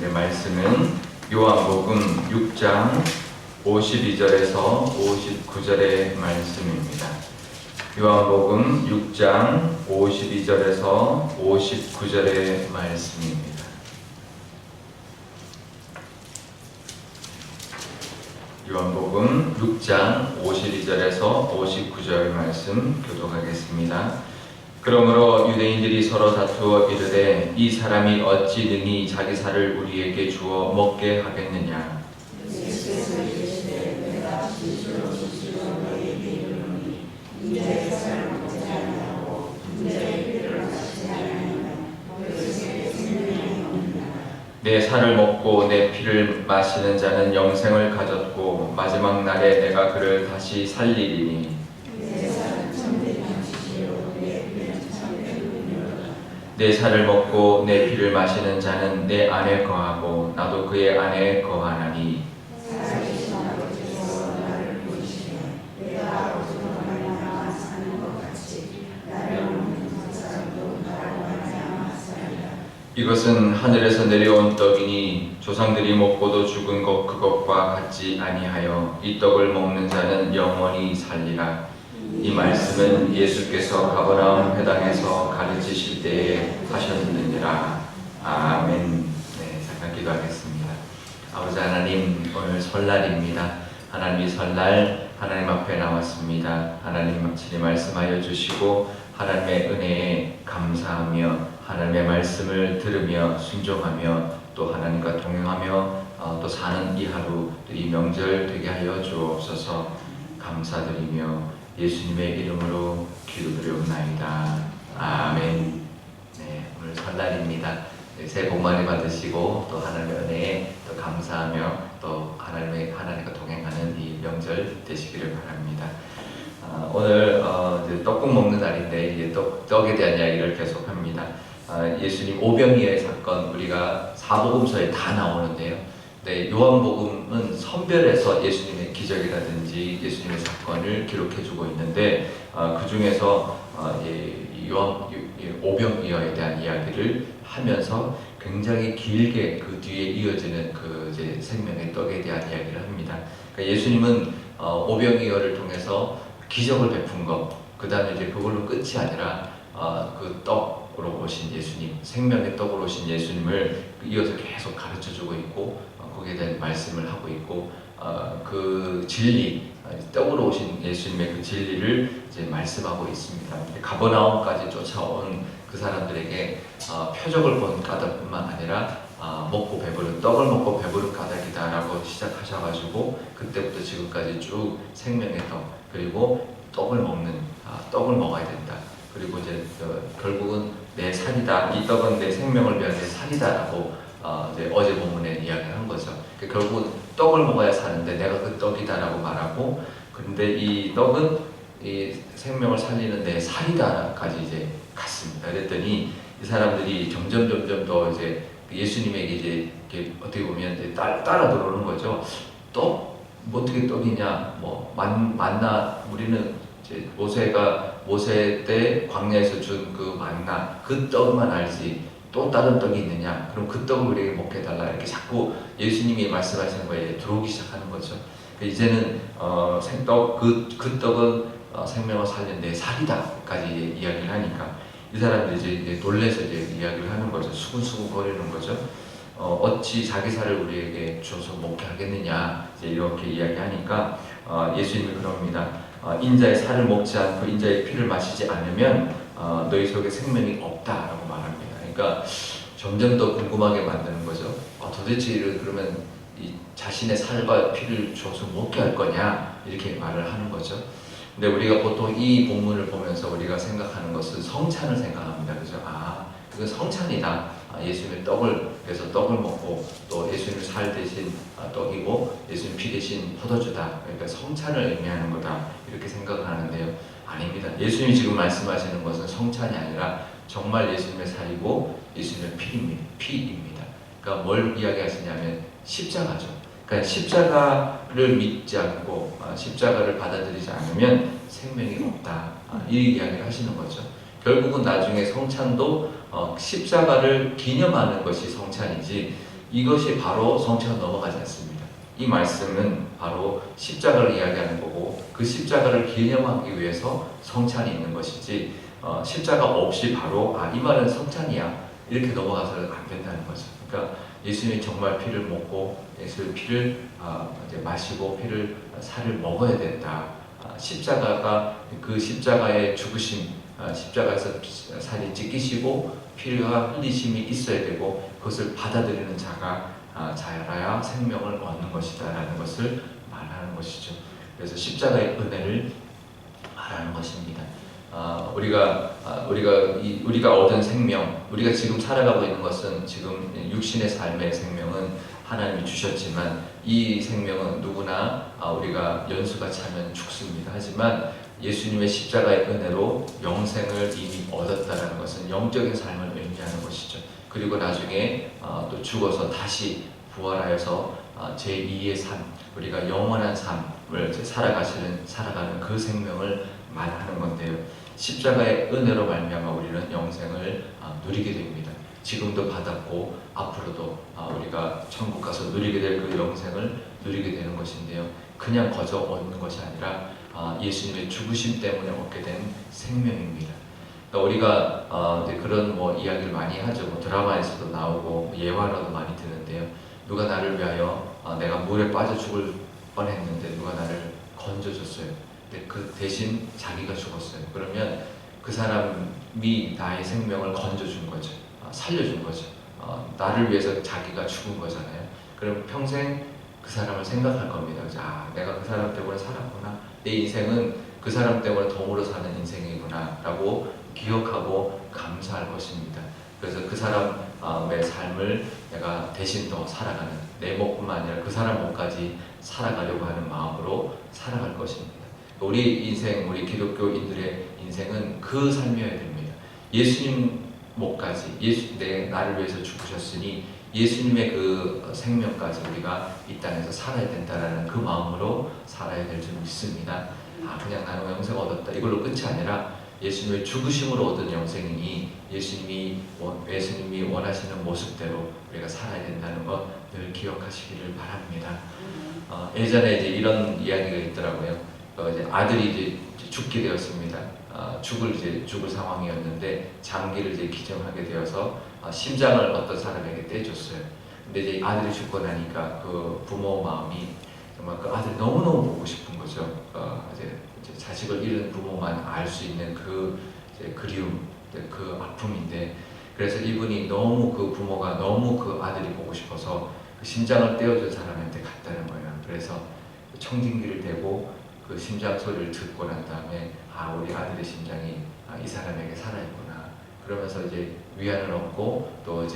오늘의 말씀은 요한복음 6장 52절에서 59절의 말씀입니다. 요한복음 6장 52절에서 59절의 말씀입니다. 요한복음 6장 52절에서 59절 말씀 교독하겠습니다. 그러므로 유대인들이 서로 다투어 이르되 이 사람이 어찌 능히 자기 살을 우리에게 주어 먹게 하겠느냐. 내 살을 먹고 내 피를 마시는 자는 영생을 가졌고 마지막 날에 내가 그를 다시 살리리니 내 살을 먹고 내 피를 마시는 자는 내 안에 거하고 나도 그의 안에 거하나니 이것은 하늘에서 내려온 떡이니 조상들이 먹고도 죽은 것 그것과 같지 아니하여 이 떡을 먹는 자는 영원히 살리라. 이 말씀은 예수께서 가버나움 회당에서 가르치실 때에 하셨느니라. 아멘. 네, 잠깐 기도하겠습니다. 아버지 하나님, 오늘 설날입니다. 하나님이 설날 하나님 앞에 나왔습니다. 하나님 친히 말씀하여 주시고 하나님의 은혜에 감사하며 하나님의 말씀을 들으며 순종하며 또 하나님과 동행하며 또 사는 이 하루, 이 명절 되게 하여 주옵소서. 감사드리며 예수님의 이름으로 기도드리옵나이다. 아멘. 네, 오늘 설날입니다. 네, 새해 복 많이 받으시고 또 하나님의 은혜에 또 감사하며 또 하나님과 동행하는 이 명절 되시기를 바랍니다. 오늘 이제 떡국 먹는 날인데 이제 떡에 대한 이야기를 계속합니다. 예수님 오병이어의 사건 우리가 사복음서에 다 나오는데요. 네, 요한복음은 선별해서 예수님의 기적이라든지 예수님의 사건을 기록해주고 있는데 그 중에서 오병이어에 대한 이야기를 하면서 굉장히 길게 그 뒤에 이어지는 그 이제 생명의 떡에 대한 이야기를 합니다. 그러니까 예수님은 오병이어를 통해서 기적을 베푼 것, 그 다음에 이제 그걸로 끝이 아니라 그 떡으로 오신 예수님, 생명의 떡으로 오신 예수님을 이어서 계속 가르쳐주고 있고 거기에 대한 말씀을 하고 있고 그 진리, 떡으로 오신 예수님의 그 진리를 이제 말씀하고 있습니다. 가버나움까지 쫓아온 그 사람들에게 표적을 본 까닭뿐만 아니라 떡을 먹고 배부른 까닭이다라고 시작하셔가지고 그때부터 지금까지 쭉 생명의 떡, 그리고 떡을 먹어야 된다. 그리고 이제 결국은 내 살이다. 이 떡은 내 생명을 위한 내 살이다라고 이제 어제 본문에 이야기를 한 거죠. 결국은 떡을 먹어야 사는데 내가 그 떡이다라고 말하고, 그런데 이 떡은 이 생명을 살리는 내 살이다까지 이제 갔습니다. 그랬더니 이 사람들이 점점 더 이제 예수님에게 이제 어떻게 보면 이제 따라 들어오는 거죠. 떡? 뭐 어떻게 떡이냐? 뭐 만나 우리는 이제 모세 때 광야에서 준 그 만나 그 떡만 알지 또 다른 떡이 있느냐? 그럼 그 떡을 우리에게 먹게 해달라. 이렇게 자꾸 예수님이 말씀하시는 거에 들어오기 시작하는 거죠. 이제는 그 떡은 생명을 살리는 내 살이다까지 이야기를 하니까 이 사람들이 이제 놀래서 이제 이야기를 하는 거죠. 수근수근 거리는 거죠. 어찌 자기 살을 우리에게 줘서 먹게 하겠느냐, 이제 이렇게 이야기하니까 예수님이 그럽니다. 인자의 살을 먹지 않고 인자의 피를 마시지 않으면 너희 속에 생명이 없다라고 말합니다. 그러니까 점점 더 궁금하게 만드는 거죠. 도대체 그러면 이 자신의 살과 피를 줘서 먹게 할 거냐, 이렇게 말을 하는 거죠. 근데 우리가 보통 이 본문을 보면서 우리가 생각하는 것은 성찬을 생각합니다. 그죠? 이건 성찬이다. 예수님의 그래서 떡을 먹고 또 예수님의 살 대신 떡이고 예수님 피 대신 포도주다. 그러니까 성찬을 의미하는 거다. 이렇게 생각을 하는데요. 아닙니다. 예수님이 지금 말씀하시는 것은 성찬이 아니라 정말 예수님의 살이고 예수님의 피입니다. 그러니까 뭘 이야기하시냐면 십자가죠. 그러니까 십자가를 믿지 않고 십자가를 받아들이지 않으면 생명이 없다. 이 이야기를 하시는 거죠. 결국은 나중에 성찬도 십자가를 기념하는 것이 성찬이지 이것이 바로 성체가 넘어가지 않습니다. 이 말씀은 바로 십자가를 이야기하는 거고 그 십자가를 기념하기 위해서 성찬이 있는 것이지 십자가 없이 바로 이 말은 성찬이야 이렇게 넘어가서는 안 된다는 거죠. 그러니까 예수님이 정말 피를 먹고 예수의 피를 이제 마시고 피를 살을 먹어야 된다. 십자가가 그 십자가의 죽으심, 십자가에서 살이 찢기시고 피가 흘리심이 있어야 되고 그것을 받아들이는 자가 자라야 생명을 얻는 것이다라는 것을 말하는 것이죠. 그래서 십자가의 은혜를 말하는 것입니다. 우리가 얻은 생명, 우리가 지금 살아가고 있는 것은 지금 육신의 삶의 생명은 하나님이 주셨지만 이 생명은 누구나 우리가 연수가 차면 죽습니다. 하지만 예수님의 십자가의 은혜로 영생을 이미 얻었다는 것은 영적인 삶을 의미하는 것이죠. 그리고 나중에 또 죽어서 다시 부활하여서 제2의 삶, 우리가 영원한 삶을 살아가는 그 생명을 말하는 건데요. 십자가의 은혜로 말미암아 우리는 영생을 누리게 됩니다. 지금도 받았고 앞으로도 우리가 천국 가서 누리게 될 그 영생을 누리게 되는 것인데요. 그냥 거저 얻는 것이 아니라 예수님의 죽으심 때문에 얻게 된 생명입니다. 그러니까 우리가 그런 이야기를 많이 하죠. 드라마에서도 나오고 예화로도 많이 듣는데요. 누가 나를 위하여 내가 물에 빠져 죽을 뻔했는데 누가 나를 건져줬어요. 근데 그 대신 자기가 죽었어요. 그러면 그 사람이 나의 생명을 건져준 거죠. 살려준 거죠. 나를 위해서 자기가 죽은 거잖아요. 그럼 평생 그 사람을 생각할 겁니다. 내가 그 사람 때문에 살았구나. 내 인생은 그 사람 때문에 덤으로 사는 인생이구나 라고 기억하고 감사할 것입니다. 그래서 그 사람의 삶을 내가 대신 더 살아가는, 내 목뿐만 아니라 그 사람 목까지 살아가려고 하는 마음으로 살아갈 것입니다. 우리 인생, 우리 기독교인들의 인생은 그 삶이어야 됩니다. 예수님 목까지, 나를 위해서 죽으셨으니 예수님의 그 생명까지 우리가 이 땅에서 살아야 된다라는 그 마음으로 살아야 될 줄 믿습니다. 그냥 나는 영생 얻었다 이걸로 끝이 아니라 예수님의 죽으심으로 얻은 영생이니 예수님이 원하시는 모습대로 우리가 살아야 된다는 것 늘 기억하시기를 바랍니다. 예전에 이제 이런 이야기가 있더라고요. 이제 아들이 이제 죽게 되었습니다. 죽을 상황이었는데 장기를 이제 기증하게 되어서 심장을 어떤 사람에게 떼줬어요. 근데 이제 아들이 죽고 나니까 그 부모 마음이 정말 그 아들이 너무너무 보고 싶은 거죠. 이제 자식을 잃은 부모만 알 수 있는 그 그리움, 그 아픔인데, 그래서 이분이 너무 그 부모가 너무 그 아들이 보고 싶어서 그 심장을 떼어준 사람한테 갔다는 거예요. 그래서 청진기를 대고 그 심장 소리를 듣고 난 다음에 우리 아들의 심장이 이 사람에게 살아있구나. 그러면서 이제 위안을 얻고 또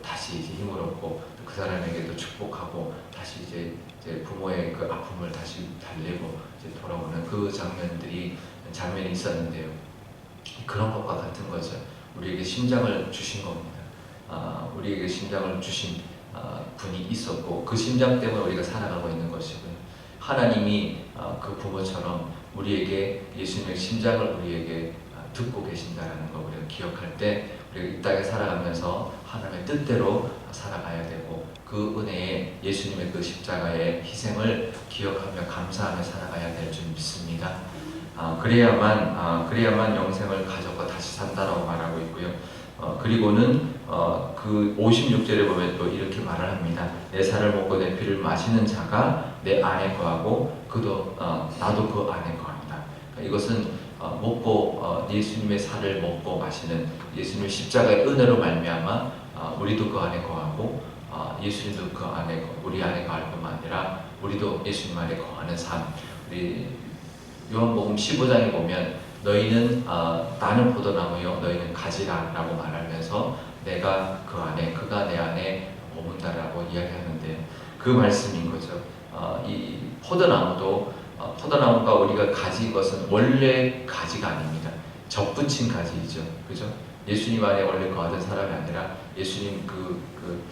다시 힘을 얻고 또 그 사람에게도 축복하고 다시 이제 부모의 그 아픔을 다시 달래고 이제 돌아오는 그 장면이 있었는데요. 그런 것과 같은 거죠. 우리에게 심장을 주신 겁니다. 우리에게 심장을 주신 분이 있었고 그 심장 때문에 우리가 살아가고 있는 것이고요. 하나님이 그 부모처럼 우리에게 예수님의 심장을 우리에게 듣고 계신다는 걸 우리가 기억할 때 우리가 이 땅에 살아가면서 하나님의 뜻대로 살아가야 되고 그 은혜에 예수님의 그 십자가의 희생을 기억하며 감사하며 살아가야 될 줄 믿습니다. 그래야만 영생을 가져가 다시 산다라고 말하고 있고요. 그리고는 그 56절에 보면 또 이렇게 말을 합니다. 내 살을 먹고 내 피를 마시는 자가 내 안에 거하고 나도 그 안에 거한다. 이것은 예수님의 살을 먹고 마시는 예수님의 십자가의 은혜로 말미암아 우리도 그 안에 거하고 예수님도 우리 안에 거할 뿐만 아니라 우리도 예수님 안에 거하는 삶. 우리 요한복음 15장에 보면 너희는 나는 포도나무요 너희는 가지라 라고 말하면서 내가 그 안에 그가 내 안에 머문다라고 이야기하는데 그 말씀인 거죠. 이 포도나무가 우리가 가지인 것은 원래 가지가 아닙니다. 접붙인 가지이죠. 그죠? 예수님 안에 원래 거하던 사람이 아니라 예수님 그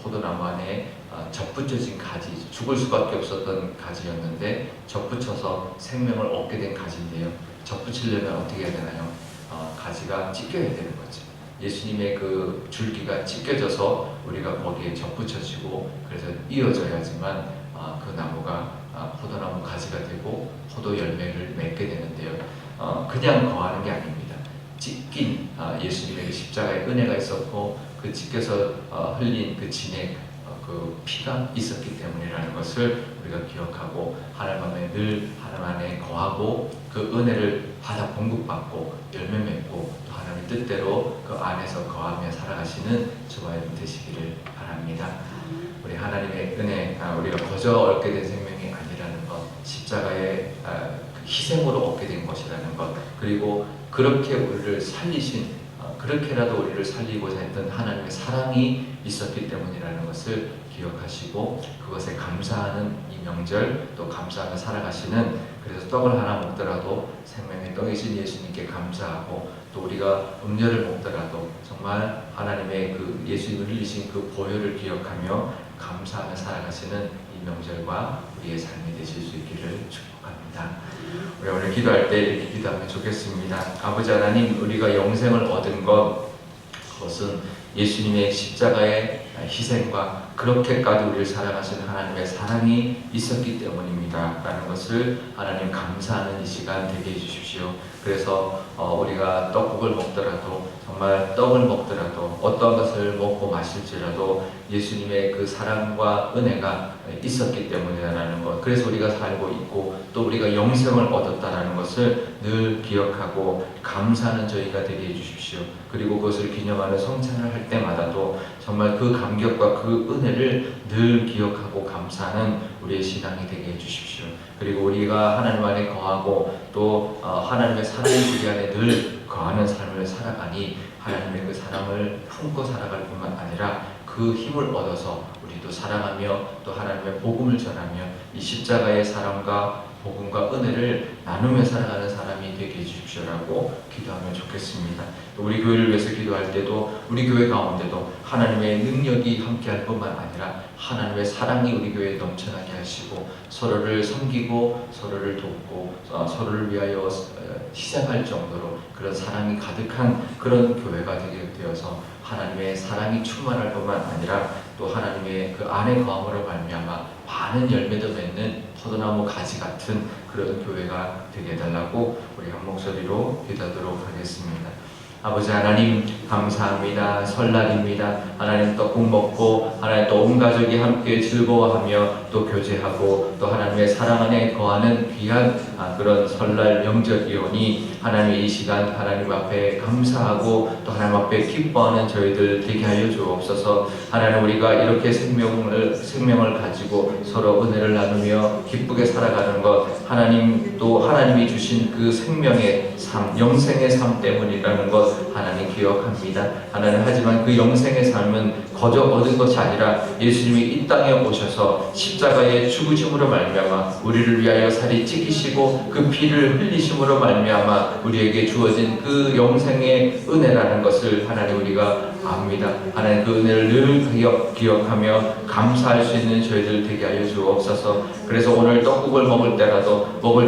포도나무 안에 접붙여진 가지, 죽을 수밖에 없었던 가지였는데 접붙여서 생명을 얻게 된 가지인데요. 접붙이려면 어떻게 해야 되나요? 가지가 찢겨야 되는 거죠. 예수님의 그 줄기가 찢겨져서 우리가 거기에 접붙여지고 그래서 이어져야지만 그 나무가 포도나무 가지가 되고 포도 열매를 맺게 되는데요. 그냥 거하는 게 아닙니다. 찢긴 예수님의 그 십자가의 은혜가 있었고 그 찢겨서 흘린 그 진액 그 피가 있었기 때문이라는 것을 우리가 기억하고 하나님 안에 늘 하나님 안에 거하고 그 은혜를 받아 공급받고 열매 맺고 또 하나님의 뜻대로 그 안에서 거하며 살아가시는 저와 여러분 되시기를 바랍니다. 우리 하나님의 은혜, 우리가 거저 얻게 된 생명이 아니라는 것, 십자가의 그 희생으로 얻게 된 것이라는 것, 그리고 그렇게 우리를 살리신 그렇게라도 우리를 살리고자 했던 하나님의 사랑이 있었기 때문이라는 것을 기억하시고 그것에 감사하는 이 명절 또 감사하며 살아가시는 그래서 떡을 하나 먹더라도 생명의 떡이신 예수님께 감사하고 또 우리가 음료를 먹더라도 정말 하나님의 그 예수님을 흘리신 그 보혈을 기억하며 감사하며 살아가시는 이 명절과 우리의 삶이 되실 수 있기를 축복합니다. 우리 오늘 기도할 때 이렇게 기도하면 좋겠습니다. 아버지 하나님, 우리가 영생을 얻은 그것은 예수님의 십자가의 희생과 그렇게까지 우리를 사랑하신 하나님의 사랑이 있었기 때문입니다 라는 것을 하나님 감사하는 이 시간 되게 해주십시오. 그래서 우리가 떡국을 먹더라도 정말 떡을 먹더라도 어떤 것을 먹고 마실지라도 예수님의 그 사랑과 은혜가 있었기 때문이라는 것, 그래서 우리가 살고 있고 또 우리가 영생을 얻었다는 것을 늘 기억하고 감사하는 저희가 되게 해주십시오. 그리고 그것을 기념하는 성찬을 할 때마다도 정말 그 감격과 그 은혜를 늘 기억하고 감사하는 우리의 신앙이 되게 해주십시오. 그리고 우리가 하나님 안에 거하고 또 하나님의 사랑이 우리 안에 늘 거하는 삶을 살아가니 하나님의 그 사랑을 품고 살아갈 뿐만 아니라 그 힘을 얻어서 우리도 사랑하며 또 하나님의 복음을 전하며 이 십자가의 사랑과 복음과 은혜를 나누며 살아가는 사람이 되게 해주십시오라고 기도하면 좋겠습니다. 또 우리 교회를 위해서 기도할 때도 우리 교회 가운데도 하나님의 능력이 함께할 뿐만 아니라 하나님의 사랑이 우리 교회에 넘쳐나게 하시고 서로를 섬기고 서로를 돕고 서로를 위하여 희생할 정도로 그런 사랑이 가득한 그런 교회가 되게 되어서 하나님의 사랑이 충만할 뿐만 아니라 또 하나님의 그 안에 거함으로 말미암아 많은 열매도 맺는 포도나무 가지 같은 그런 교회가 되게 해달라고 우리 한 목소리로 기도하도록 하겠습니다. 아버지 하나님 감사합니다. 설날입니다. 하나님 떡국 먹고 하나님 또 온 가족이 함께 즐거워하며 또 교제하고 또 하나님의 사랑 안에 거하는 귀한 그런 설날 명절이오니 하나님 이 시간 하나님 앞에 감사하고 또 하나님 앞에 기뻐하는 저희들 되게 하여 주옵소서. 하나님 우리가 이렇게 생명을 가지고 서로 은혜를 나누며 기쁘게 살아가는 것 하나님 또 하나님이 주신 그 생명의 삶 영생의 삶 때문이라는 것 하나님 기억합니다. 하나님 하지만 그 영생의 삶은 거저 얻은 것이 아니라 예수님이 이 땅에 오셔서 십자가의 죽으심으로 말미암아 우리를 위하여 살이 찢기시고 그 피를 흘리심으로 말미암아 우리에게 주어진 그 영생의 은혜라는 것을 하나님 우리가 압니다. 하나님 그 은혜를 늘 기억하며 감사할 수 있는 저희들 되게 하여 주옵소서. 그래서 오늘 떡국을 먹을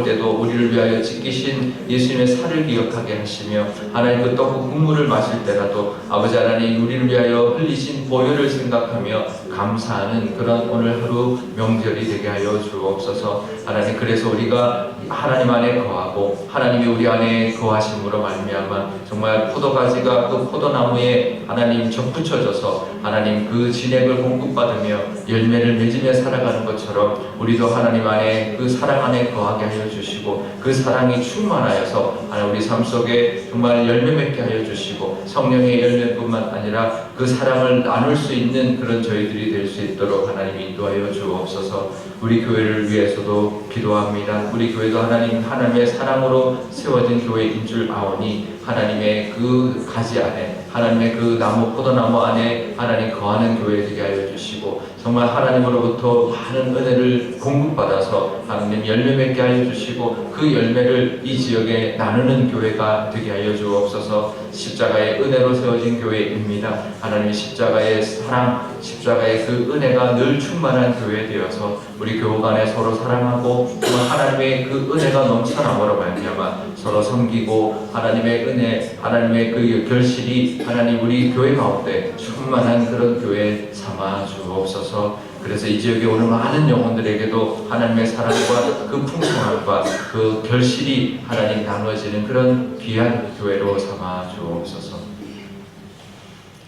때도 우리를 위하여 찢기신 예수님의 살을 기억하게 하시며 하나님 그 떡국 국물을 마실 때라도 아버지 하나님 우리를 위하여 흘리신 보혈을 생각하며 감사하는 그런 오늘 하루 명절이 되게 하여 주옵소서. 하나님 그래서 우리가 하나님 안에 거하고 하나님이 우리 안에 거하심으로 말미암아 정말 포도가지가 그 포도나무에 하나님 접붙여져서 하나님 그 진액을 공급받으며 열매를 맺으며 살아가는 것처럼 우리도 하나님 안에 그 사랑 안에 거하게 하여 주시고 그 사랑이 충만하여서 하나님 우리 삶 속에 정말 열매 맺게 하여 주시고 성령의 열매뿐만 아니라 그 사랑을 나눌 수 있는 그런 저희들이 될 수 있도록 하나님 인도하여 주옵소서. 우리 교회를 위해서도 기도합니다. 우리 교회도 하나님의 사랑으로 세워진 교회인 줄 아오니 하나님의 그 가지 안에 하나님의 그 포도나무 안에 하나님 거하는 교회 되게 하여 주시고 정말 하나님으로부터 많은 은혜를 공급받아서 하나님 열매 맺게 하여 주시고 그 열매를 이 지역에 나누는 교회가 되게 하여 주옵소서. 십자가의 은혜로 세워진 교회입니다. 하나님 십자가의 사랑, 십자가의 그 은혜가 늘 충만한 교회 되어서 우리 교우 간에 서로 사랑하고 하나님의 그 은혜가 넘쳐나므로 말미암아 서로 섬기고 하나님의 은혜, 하나님의 그 결실이 하나님 우리 교회 가운데 충만한 그런 교회 삼아 주옵소서. 그래서 이 지역에 오는 많은 영혼들에게도 하나님의 사랑과 그 풍성함과 그 결실이 하나님 나누어지는 그런 귀한 교회로 삼아 주옵소서.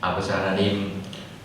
아버지 하나님,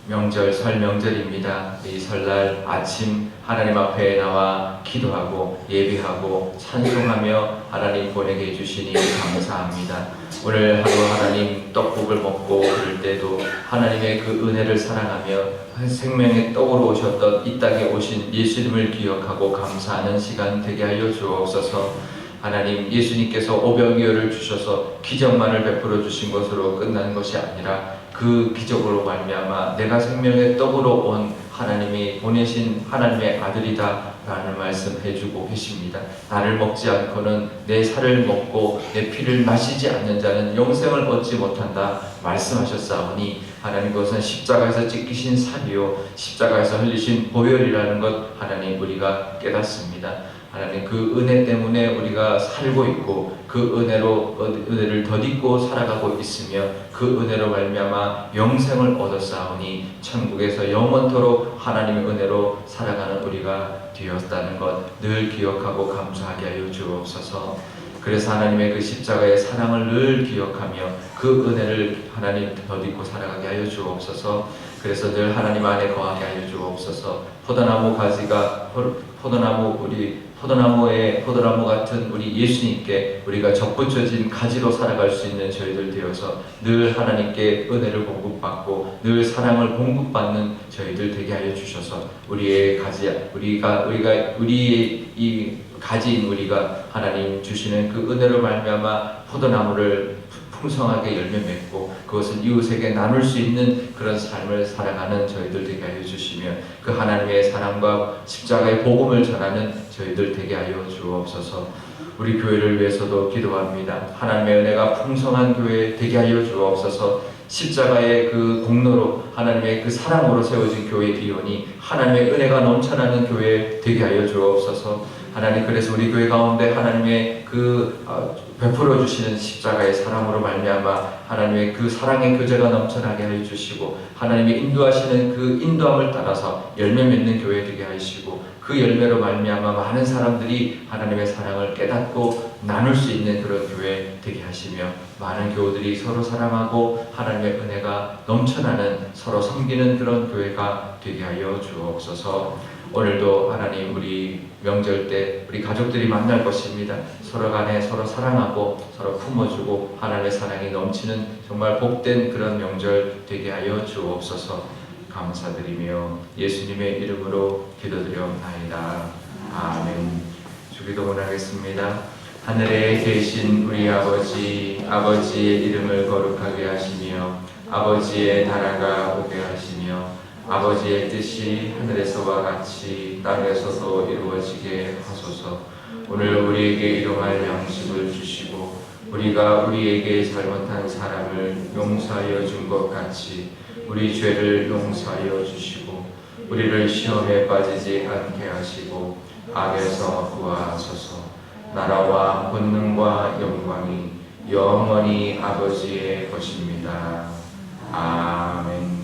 명절, 설 명절입니다. 이 설날 아침 하나님 앞에 나와 기도하고 예배하고 찬송하며 하나님 보내게 해주시니 감사합니다. 오늘 하루 하나님 떡국을 먹고 그럴 때도 하나님의 그 은혜를 사랑하며 생명의 떡으로 오셨던 이 땅에 오신 예수님을 기억하고 감사하는 시간 되게 하여 주옵소서. 하나님, 예수님께서 오병이어를 주셔서 기적만을 베풀어 주신 것으로 끝난 것이 아니라 그 기적으로 말미암아 내가 생명의 떡으로 온 하나님이 보내신 하나님의 아들이다 라는 말씀 해주고 계십니다. 나를 먹지 않고는 내 살을 먹고 내 피를 마시지 않는 자는 영생을 얻지 못한다 말씀하셨사오니 하나님, 그것은 십자가에서 찢기신 살이요 십자가에서 흘리신 보혈이라는 것 하나님 우리가 깨닫습니다. 하나님, 그 은혜 때문에 우리가 살고 있고 그 은혜를 덧입고 살아가고 있으며 그 은혜로 말미암아 영생을 얻었사오니 천국에서 영원토록 하나님의 은혜로 살아가는 우리가 되었다는 것 늘 기억하고 감사하게 하여 주옵소서. 그래서 하나님의 그 십자가의 사랑을 늘 기억하며 그 은혜를 하나님 덧입고 살아가게 하여 주옵소서. 그래서 늘 하나님 안에 거하게 하여 주옵소서. 포도나무 가지가 포도나무 같은 우리 예수님께 우리가 접붙여진 가지로 살아갈 수 있는 저희들 되어서 늘 하나님께 은혜를 공급받고 늘 사랑을 공급받는 저희들 되게 하여 주셔서 우리의 이 가지인 우리가 하나님 주시는 그 은혜로 말미암아 포도나무를 풍성하게 열매 맺고 그것을 이웃에게 나눌 수 있는 그런 삶을 살아가는 저희들 되게 하여 주시며 그 하나님의 사랑과 십자가의 복음을 전하는 저희들 되게 하여 주옵소서. 우리 교회를 위해서도 기도합니다. 하나님의 은혜가 풍성한 교회 되게 하여 주옵소서. 십자가의 그 공로로 하나님의 그 사랑으로 세워진 교회 이오니 하나님의 은혜가 넘쳐나는 교회 되게 하여 주옵소서. 하나님, 그래서 우리 교회 가운데 하나님의 그 베풀어 주시는 십자가의 사랑으로 말미암아 하나님의 그 사랑의 교제가 넘쳐나게 하여 주시고 하나님의 인도하시는 그 인도함을 따라서 열매 맺는 교회 되게 하시고 그 열매로 말미암아 많은 사람들이 하나님의 사랑을 깨닫고 나눌 수 있는 그런 교회 되게 하시며 많은 교우들이 서로 사랑하고 하나님의 은혜가 넘쳐나는 서로 섬기는 그런 교회가 되게 하여 주옵소서. 오늘도 하나님, 우리 명절 때 우리 가족들이 만날 것입니다. 서로 간에 서로 사랑하고 서로 품어주고 하나님의 사랑이 넘치는 정말 복된 그런 명절 되게 하여 주옵소서. 감사드리며 예수님의 이름으로 기도드려옵나이다. 아멘. 주기도문 하겠습니다. 하늘에 계신 우리 아버지, 아버지의 이름을 거룩하게 하시며 아버지의 나라가 오게 하시며 아버지의 뜻이 하늘에서와 같이 땅에서도 이루어지게 하소서. 오늘 우리에게 일용할 양식을 주시고 우리가 우리에게 잘못한 사람을 용서하여 준 것 같이 우리 죄를 용서하여 주시고 우리를 시험에 빠지지 않게 하시고 악에서 구하소서. 나라와 권능과 영광이 영원히 아버지의 것입니다. 아멘.